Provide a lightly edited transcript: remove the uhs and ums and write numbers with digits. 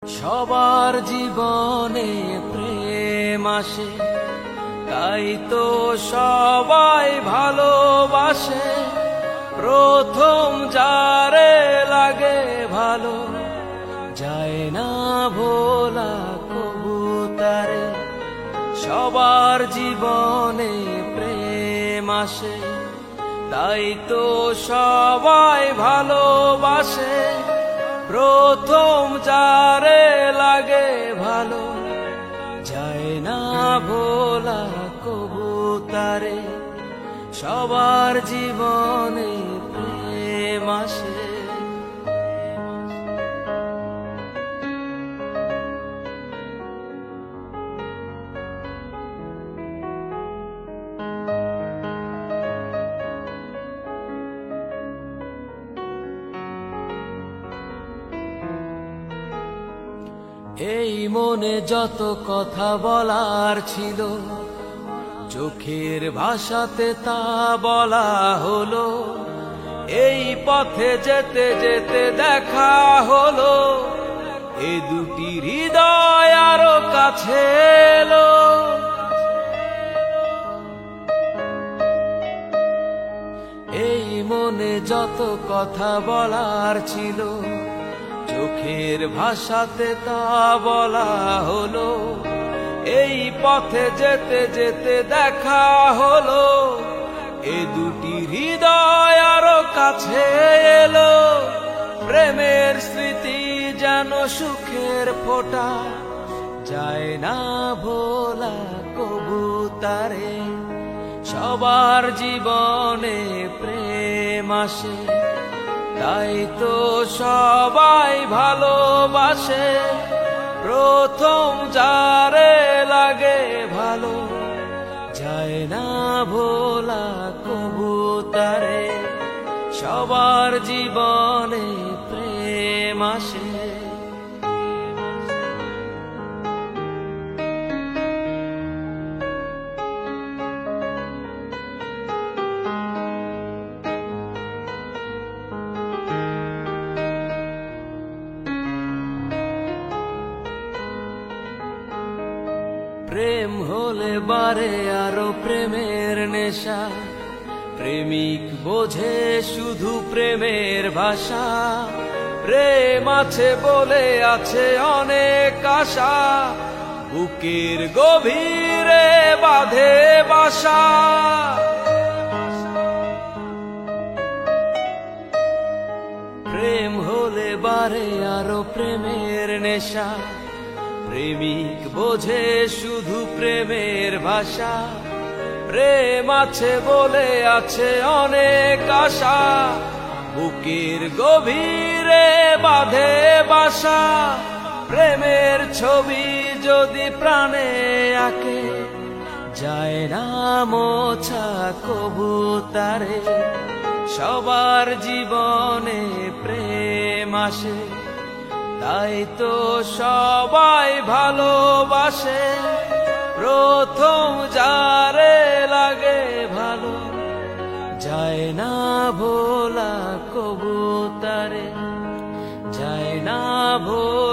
সবার জীবনে প্রেম আসে, তাই তো সবাই ভালোবাসে। প্রথম যারে লাগে ভালো, যায় না ভোলা কবু তারে। সবার জীবনে প্রেম আসে, তাই তো সবাই ভালোবাসে। প্রথম যারে লাগে ভালো, যায় না ভোলা কবু তারে। সবার জীবনে প্রেম আসে। এই মনে যত কথা বলার ছিল, চোখের ভাষাতে তা বলা হলো। এই পথে যেতে যেতে দেখা হলো, এ দুটি হৃদয় আরো কাছে এলো। এই মনে যত কথা বলার ছিল, চোখের ভাষাতে তা বলা হলো। এই পথে যেতে যেতে দেখা হলো, এ দুটি হৃদয় আরো কাছে এলো। প্রেমের স্মৃতি যেন সুখের ফোঁটা, যায় না ভোলা কবু তারে। সবার জীবনে প্রেম আসে, তাই তো সবাই ভালোবাসে। প্রথম যারে লাগে ভালো, যায় না ভোলা কবু তারে। সবার জীবনে প্রেম আসে। প্রেম হলে বারে আরো প্রেমের নেশা, প্রেমিক বোঝে শুধু প্রেমের ভাষা। প্রেম আছে বলে আছে অনেক আশা, বুকের গভীরে বাঁধে বাসা। প্রেম হলে বারে আরো প্রেমের নেশা, প্রেমিক বোঝে শুধু প্রেমের ভাষা। প্রেম আছে বলে আছে অনেক আশা, বুকের গভীরে বাঁধে বাসা। প্রেমের ছবি যদি প্রাণে আঁকে, যায় না মোছা কবু তারে। সবার জীবনে প্রেম আসে, তাই তো সবাই ভালোবাসে। প্রথম যারে লাগে ভালো, যায় না ভোলা কবু তারে। যায় না ভোলা